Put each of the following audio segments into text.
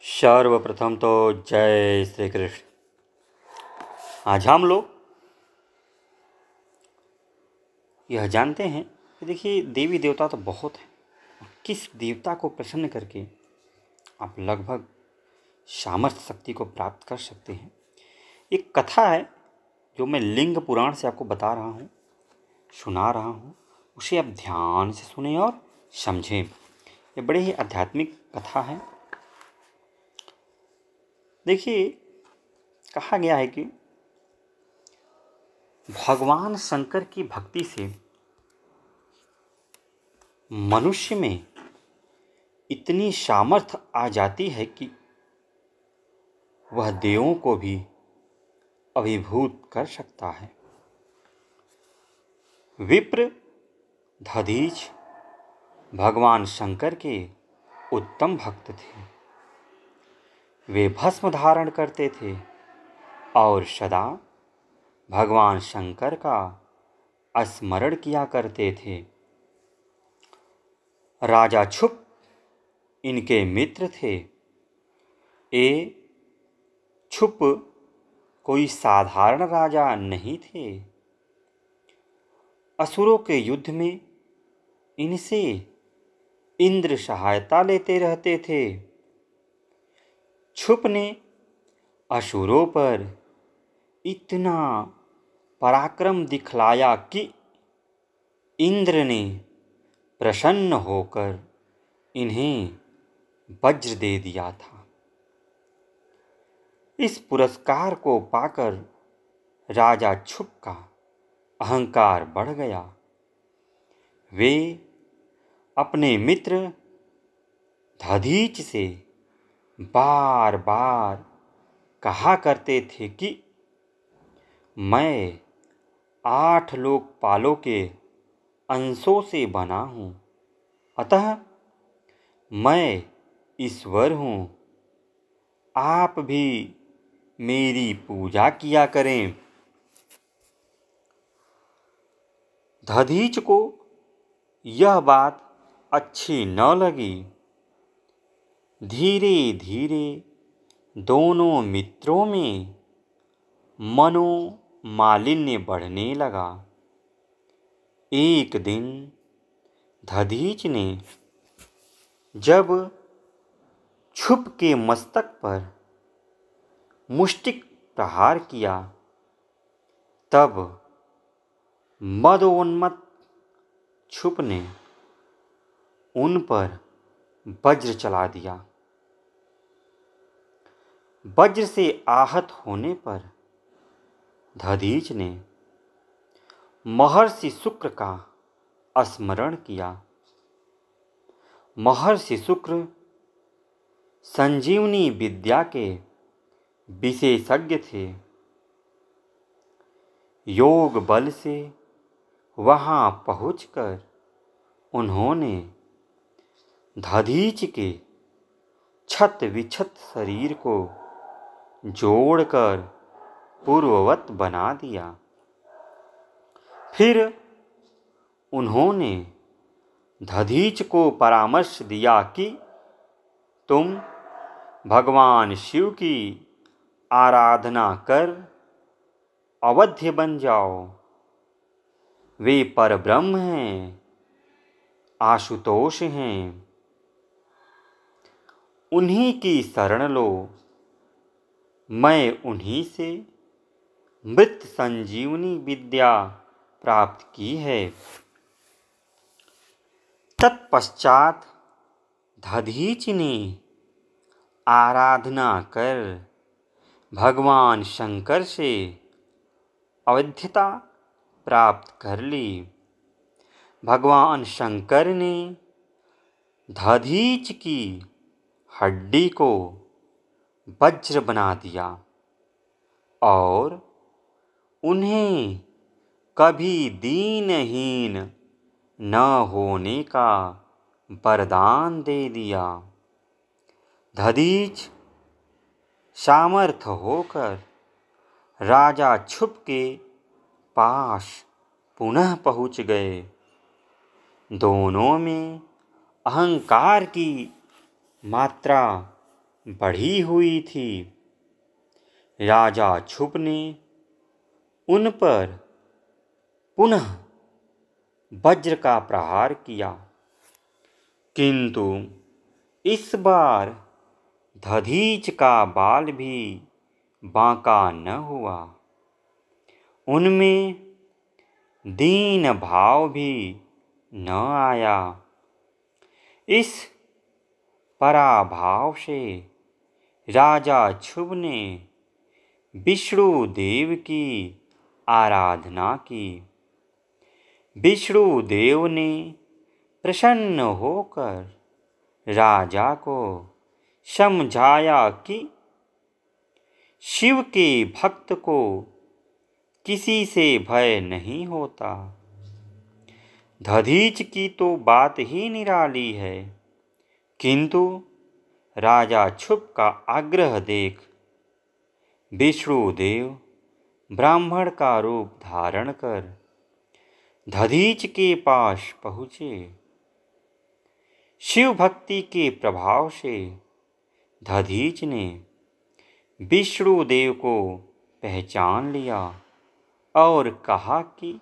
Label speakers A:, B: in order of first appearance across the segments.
A: सर्वप्रथम तो जय श्री कृष्ण। आज हम लोग यह जानते हैं कि देखिए देवी देवता तो बहुत हैं। किस देवता को प्रसन्न करके आप लगभग सामर्थ्य शक्ति को प्राप्त कर सकते हैं। एक कथा है जो मैं लिंग पुराण से आपको बता रहा हूँ, सुना रहा हूँ। उसे आप ध्यान से सुने और समझें। ये बड़े ही आध्यात्मिक कथा है। देखिए कहा गया है कि भगवान शंकर की भक्ति से मनुष्य में इतनी सामर्थ्य आ जाती है कि वह देवों को भी अभिभूत कर सकता है। विप्र दधीच भगवान शंकर के उत्तम भक्त थे। वे भस्म धारण करते थे और सदा भगवान शंकर का स्मरण किया करते थे। राजा क्षुप इनके मित्र थे। ये क्षुप कोई साधारण राजा नहीं थे। असुरों के युद्ध में इनसे इंद्र सहायता लेते रहते थे। क्षुप ने असुरों पर इतना पराक्रम दिखलाया कि इंद्र ने प्रसन्न होकर इन्हें वज्र दे दिया था। इस पुरस्कार को पाकर राजा क्षुप का अहंकार बढ़ गया। वे अपने मित्र दधीच से बार बार कहा करते थे कि मैं 8 लोकपालों के अंशों से बना हूँ, अतः मैं ईश्वर हूँ। आप भी मेरी पूजा किया करें। दधीच को यह बात अच्छी न लगी। धीरे धीरे दोनों मित्रों में मनोमालिन्य बढ़ने लगा। एक दिन दधीच ने जब क्षुप के मस्तक पर मुष्टिक प्रहार किया, तब मदोन्मत्त क्षुप ने उन पर वज्र चला दिया। वज्र से आहत होने पर दधीच ने महर्षि शुक्र का स्मरण किया। महर्षि शुक्र संजीवनी विद्या के विशेषज्ञ थे। योग बल से वहां पहुंचकर उन्होंने दधीच के छत विक्षत शरीर को जोड़कर पूर्ववत बना दिया। फिर उन्होंने दधीच को परामर्श दिया कि तुम भगवान शिव की आराधना कर अवध्य बन जाओ। वे परब्रह्म हैं, आशुतोष हैं। उन्हीं की शरण लो। मैं उन्हीं से मृत संजीवनी विद्या प्राप्त की है। तत्पश्चात दधीच ने आराधना कर भगवान शंकर से अवध्यता प्राप्त कर ली। भगवान शंकर ने दधीच की हड्डी को वज्र बना दिया और उन्हें कभी दीनहीन न होने का वरदान दे दिया। दधीच सामर्थ्य होकर राजा क्षुप के पास पुनः पहुँच गए। दोनों में अहंकार की मात्रा बढ़ी हुई थी। राजा क्षुब्ध ने उन पर पुनः वज्र का प्रहार किया, किंतु इस बार दधीच का बाल भी बांका न हुआ। उनमें दीन भाव भी न आया। इस पराभाव से राजा क्षुब्ध ने विष्णु देव की आराधना की। विष्णु देव ने प्रसन्न होकर राजा को समझाया कि शिव के भक्त को किसी से भय नहीं होता। दधीच की तो बात ही निराली है, किंतु राजा क्षुब्ध का आग्रह देख विष्णुदेव ब्राह्मण का रूप धारण कर दधीच के पास पहुँचे। शिव भक्ति के प्रभाव से दधीच ने विष्णुदेव को पहचान लिया और कहा कि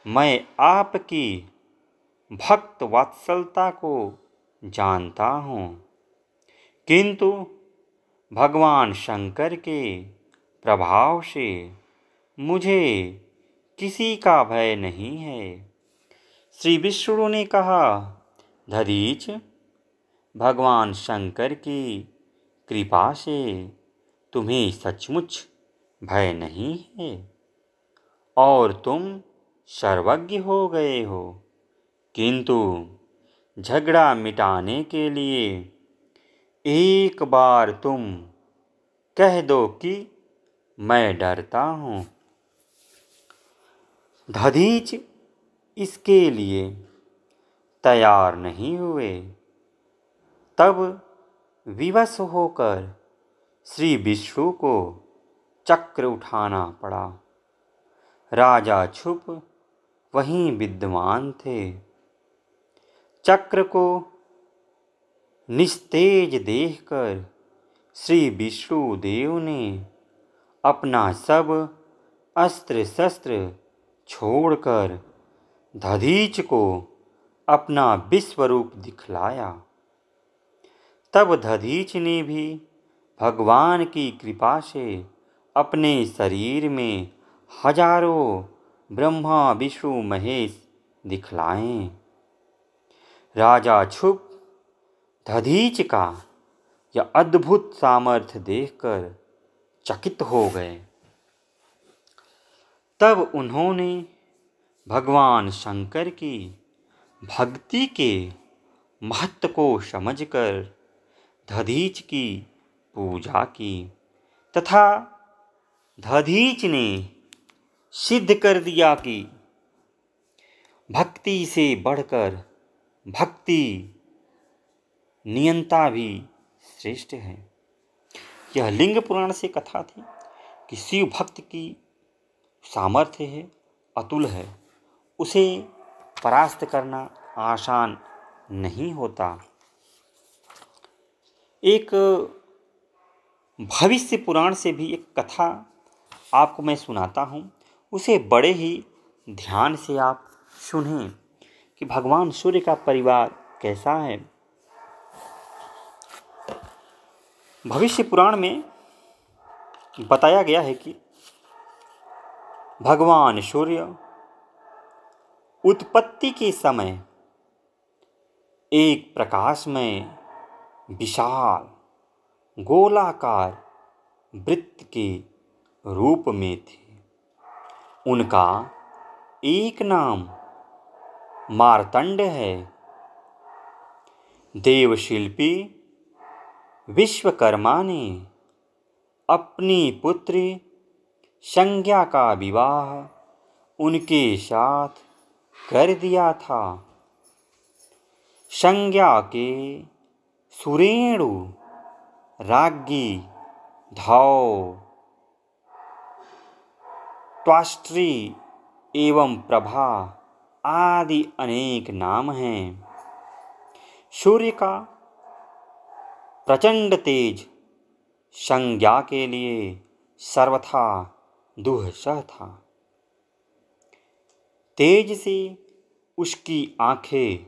A: मैं आपकी भक्त वात्सलता को जानता हूँ, किंतु भगवान शंकर के प्रभाव से मुझे किसी का भय नहीं है। श्री विष्णु ने कहा, दधीच, भगवान शंकर की कृपा से तुम्हें सचमुच भय नहीं है और तुम सर्वज्ञ हो गए हो, किंतु झगड़ा मिटाने के लिए एक बार तुम कह दो कि मैं डरता हूँ। दधीच इसके लिए तैयार नहीं हुए। तब विवश होकर श्री विष्णु को चक्र उठाना पड़ा। राजा क्षुब्ध वहीं विद्यमान थे। चक्र को निस्तेज देखकर श्री विष्णुदेव ने अपना सब अस्त्र शस्त्र छोड़कर दधीच को अपना विश्वरूप दिखलाया। तब दधीच ने भी भगवान की कृपा से अपने शरीर में हजारों ब्रह्मा विष्णु महेश दिखलाए। राजा क्षुब्ध दधीच का यह अद्भुत सामर्थ्य देखकर चकित हो गए। तब उन्होंने भगवान शंकर की भक्ति के महत्व को समझकर दधीच की पूजा की तथा दधीच ने सिद्ध कर दिया कि भक्ति से बढ़कर भक्ति नियंता भी श्रेष्ठ है। यह लिंग पुराण से कथा थी कि शिव भक्त की सामर्थ्य है, अतुल है, उसे परास्त करना आसान नहीं होता। एक भविष्य पुराण से भी एक कथा आपको मैं सुनाता हूँ, उसे बड़े ही ध्यान से आप सुनें कि भगवान सूर्य का परिवार कैसा है। भविष्य पुराण में बताया गया है कि भगवान सूर्य उत्पत्ति के समय एक प्रकाशमय विशाल गोलाकार वृत्त के रूप में थे। उनका एक नाम मार्तंड है। देवशिल्पी विश्वकर्मा ने अपनी पुत्री संज्ञा का विवाह उनके साथ कर दिया था। संज्ञा के सुरेणु राज्ञी धौ त्वाष्ट्री एवं प्रभा आदि अनेक नाम हैं। सूर्य का प्रचंड तेज संज्ञा के लिए सर्वथा दुस्सह था। तेज से उसकी आंखें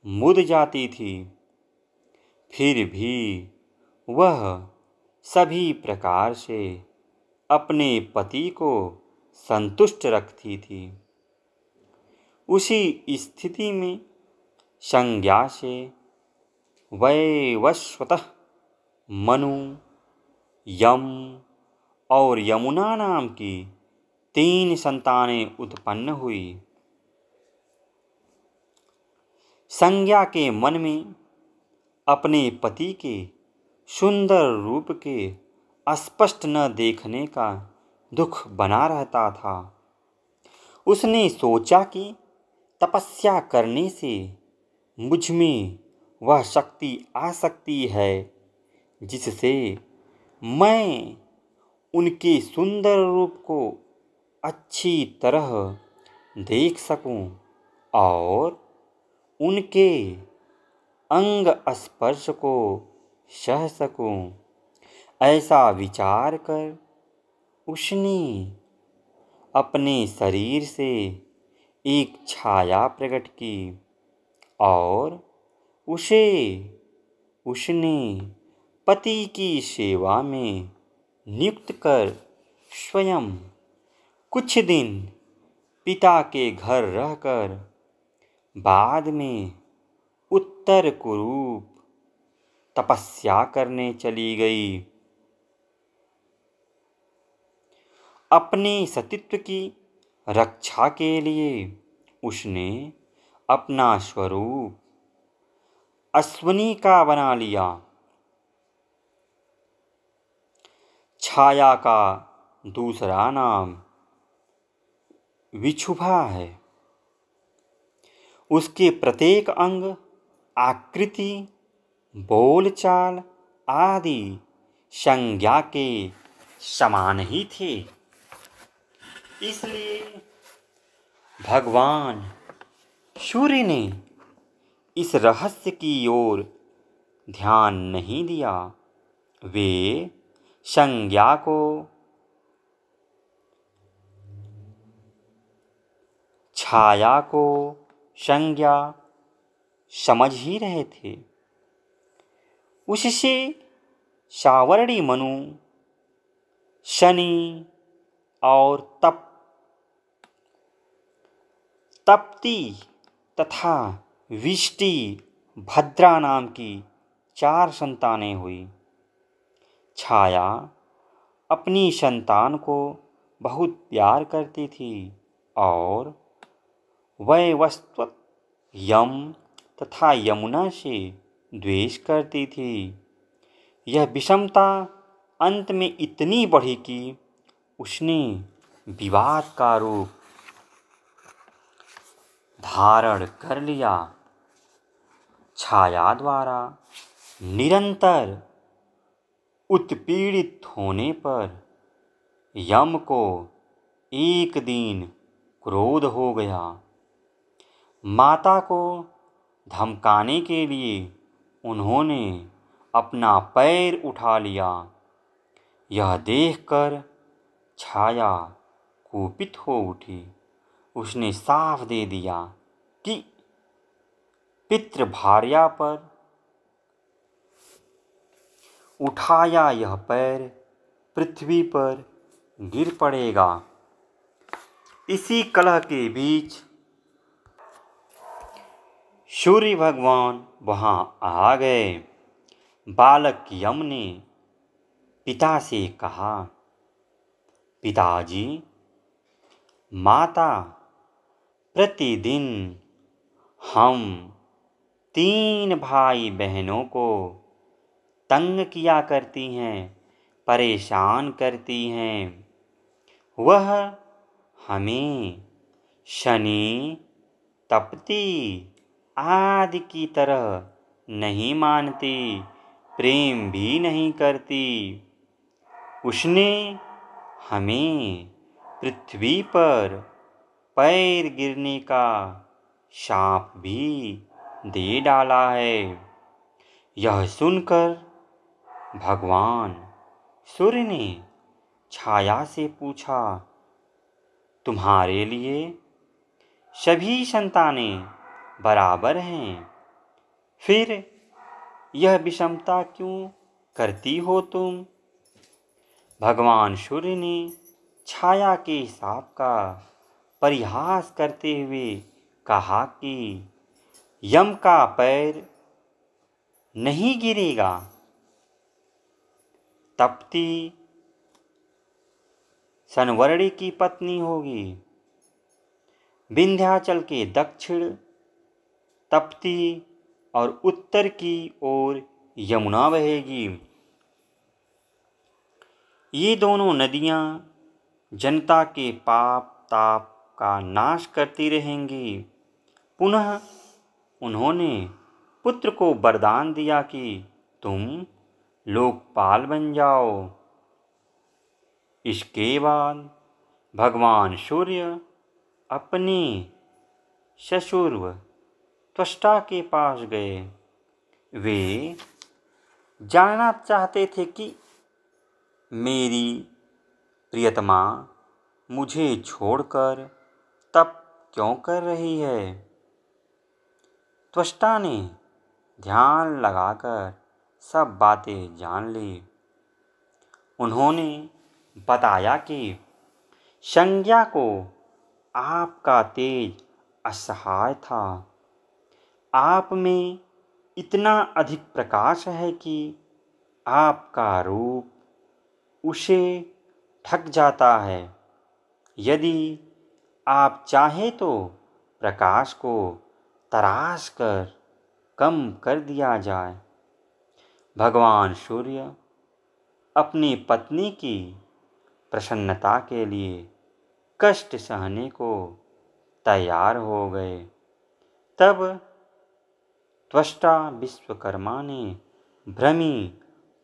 A: मुद जाती थी, फिर भी वह सभी प्रकार से अपने पति को संतुष्ट रखती थी। उसी स्थिति में संज्ञा से वैवस्वतः मनु, यम और यमुना नाम की 3 संतानें उत्पन्न हुई। संज्ञा के मन में अपने पति के सुंदर रूप के स्पष्ट न देखने का दुख बना रहता था। उसने सोचा कि तपस्या करने से मुझ में वह शक्ति आ सकती है जिससे मैं उनके सुंदर रूप को अच्छी तरह देख सकूं और उनके अंग स्पर्श को सह सकूं। ऐसा विचार कर उसने अपने शरीर से एक छाया प्रकट की और उसे उसने पति की सेवा में नियुक्त कर स्वयं कुछ दिन पिता के घर रहकर बाद में उत्तर कुरूप तपस्या करने चली गई। अपने सतीत्व की रक्षा के लिए उसने अपना स्वरूप अश्विनी का बना लिया। छाया का दूसरा नाम विशुभा है। उसके प्रत्येक अंग, आकृति, बोलचाल आदि संज्ञा के समान ही थे। इसलिए भगवान सूर्य ने इस रहस्य की ओर ध्यान नहीं दिया। वे संज्ञा को छाया को संज्ञा समझ ही रहे थे। उससे सावर्णी मनु, शनि और तप्ती तथा विष्टि भद्रा नाम की 4 संतानें हुई। छाया अपनी संतान को बहुत प्यार करती थी और वैवस्वत, यम तथा यमुना से द्वेष करती थी। यह विषमता अंत में इतनी बढ़ी कि उसने विवाद का रूप धारण कर लिया। छाया द्वारा निरंतर उत्पीड़ित होने पर यम को एक दिन क्रोध हो गया। माता को धमकाने के लिए उन्होंने अपना पैर उठा लिया। यह देखकर छाया कुपित हो उठी। उसने साफ दे दिया कि पितृभार्या पर उठाया यह पैर पृथ्वी पर गिर पड़ेगा। इसी कलह के बीच सूर्य भगवान वहां आ गए। बालक यम ने पिता से कहा, पिताजी, माता प्रतिदिन हम 3 भाई बहनों को तंग किया करती हैं, परेशान करती हैं। वह हमें शनि, तप्ती आदि की तरह नहीं मानती, प्रेम भी नहीं करती। उसने हमें पृथ्वी पर पैर गिरने का शाप भी दे डाला है। यह सुनकर भगवान सूर्य ने छाया से पूछा, तुम्हारे लिए सभी संतानें बराबर हैं, फिर यह विषमता क्यों करती हो तुम? भगवान सूर्य ने छाया के शाप का परिहास करते हुए कहा कि यम का पैर नहीं गिरेगा। तप्ती सनवर्णी की पत्नी होगी। विंध्याचल के दक्षिण तप्ती और उत्तर की ओर यमुना बहेगी। ये दोनों नदियाँ जनता के पाप ताप का नाश करती रहेंगी। पुनः उन्होंने पुत्र को वरदान दिया कि तुम लोकपाल बन जाओ। इसके बाद भगवान सूर्य अपने ससुर त्वष्टा के पास गए। वे जानना चाहते थे कि मेरी प्रियतमा मुझे छोड़कर तप क्यों कर रही है। त्वष्टा ने ध्यान लगाकर सब बातें जान ली। उन्होंने बताया कि संज्ञा को आपका तेज असहाय था। आप में इतना अधिक प्रकाश है कि आपका रूप उसे ढक जाता है। यदि आप चाहें तो प्रकाश को तराश कर कम कर दिया जाए। भगवान सूर्य अपनी पत्नी की प्रसन्नता के लिए कष्ट सहने को तैयार हो गए। तब त्वष्टा विश्वकर्मा ने भ्रमी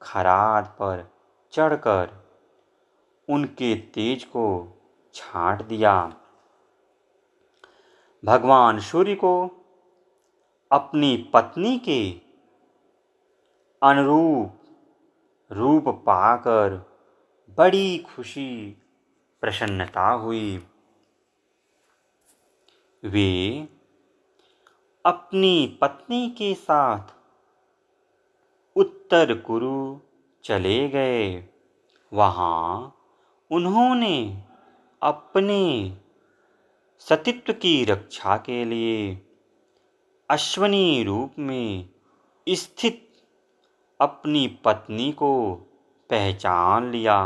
A: खराद पर चढ़कर उनके तेज को छांट दिया। भगवान सूर्य को अपनी पत्नी के अनुरूप रूप पाकर बड़ी खुशी प्रसन्नता हुई। वे अपनी पत्नी के साथ उत्तर कुरु चले गए। वहाँ उन्होंने अपने सतीत्व की रक्षा के लिए अश्वनी रूप में स्थित अपनी पत्नी को पहचान लिया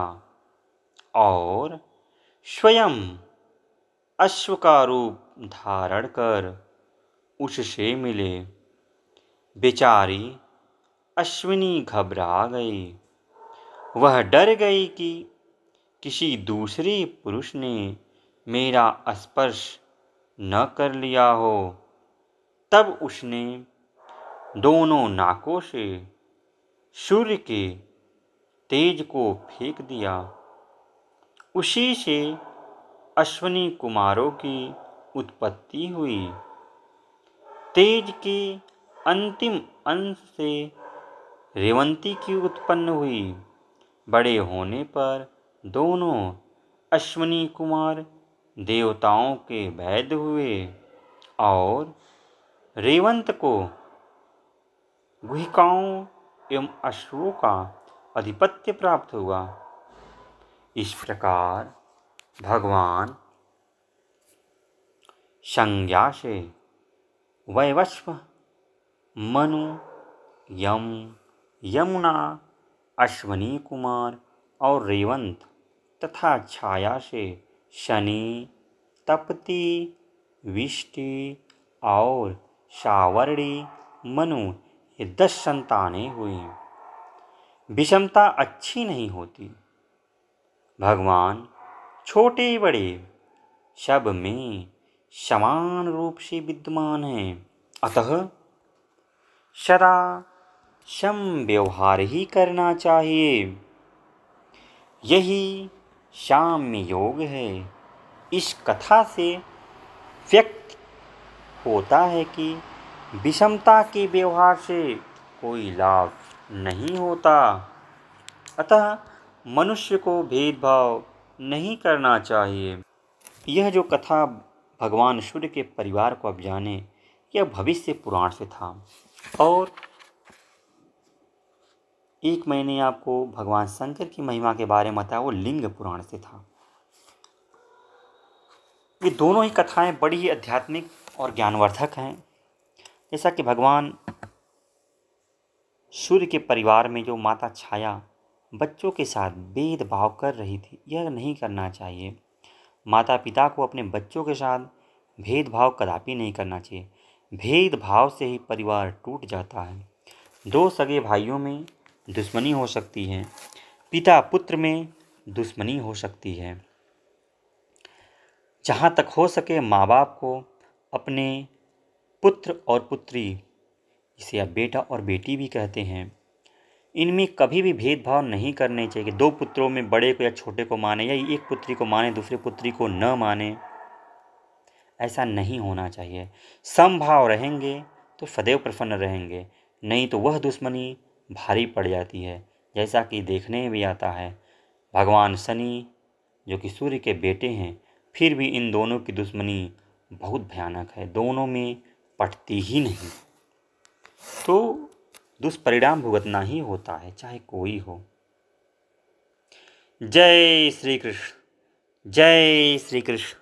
A: और स्वयं अश्व का रूप धारण कर उससे मिले। बेचारी अश्विनी घबरा गई। वह डर गई कि किसी दूसरे पुरुष ने मेरा स्पर्श न कर लिया हो। तब उसने दोनों नाकों से सूर्य के तेज को फेंक दिया। उसी से अश्विनी कुमारों की उत्पत्ति हुई। तेज के अंतिम अंश से रेवंती की उत्पन्न हुई। बड़े होने पर दोनों अश्विनी कुमार देवताओं के वैद्य हुए और रेवंत को गुहिकाओं एवं अश्वों का आधिपत्य प्राप्त हुआ। इस प्रकार भगवान संज्ञा से वैवस्व, मनु, यम, यमुना, अश्विनी कुमार और रेवंत तथा छाया से शनि, तपती, विष्टि और सावर्णी, मनु ये 10 संतानें हुई। विषमता अच्छी नहीं होती। भगवान छोटे बड़े सब में समान रूप से विद्यमान हैं। अतः सदा सम व्यवहार ही करना चाहिए। यही साम्य योग है। इस कथा से व्यक्त होता है कि विषमता के व्यवहार से कोई लाभ नहीं होता। अतः मनुष्य को भेदभाव नहीं करना चाहिए। यह जो कथा भगवान सूर्य के परिवार को आप जाने, यह भविष्य पुराण से था। और एक मैंने आपको भगवान शंकर की महिमा के बारे में बताया, वो लिंग पुराण से था। ये दोनों ही कथाएं बड़ी ही आध्यात्मिक और ज्ञानवर्धक हैं। जैसा कि भगवान सूर्य के परिवार में जो माता छाया बच्चों के साथ भेदभाव कर रही थी, यह नहीं करना चाहिए। माता पिता को अपने बच्चों के साथ भेदभाव कदापि नहीं करना चाहिए। भेदभाव से ही परिवार टूट जाता है। दो सगे भाइयों में दुश्मनी हो सकती है, पिता पुत्र में दुश्मनी हो सकती है। जहाँ तक हो सके माँ बाप को अपने पुत्र और पुत्री, जिसे आप बेटा और बेटी भी कहते हैं, इनमें कभी भी भेदभाव नहीं करने चाहिए कि दो पुत्रों में बड़े को या छोटे को माने, या एक पुत्री को माने दूसरे पुत्री को न माने। ऐसा नहीं होना चाहिए। समभाव रहेंगे तो सदैव प्रसन्न रहेंगे, नहीं तो वह दुश्मनी भारी पड़ जाती है। जैसा कि देखने में भी आता है, भगवान शनि जो कि सूर्य के बेटे हैं, फिर भी इन दोनों की दुश्मनी बहुत भयानक है, दोनों में पटती ही नहीं। तो दुष्परिणाम भुगतना ही होता है, चाहे कोई हो। जय श्री कृष्ण, जय श्री कृष्ण।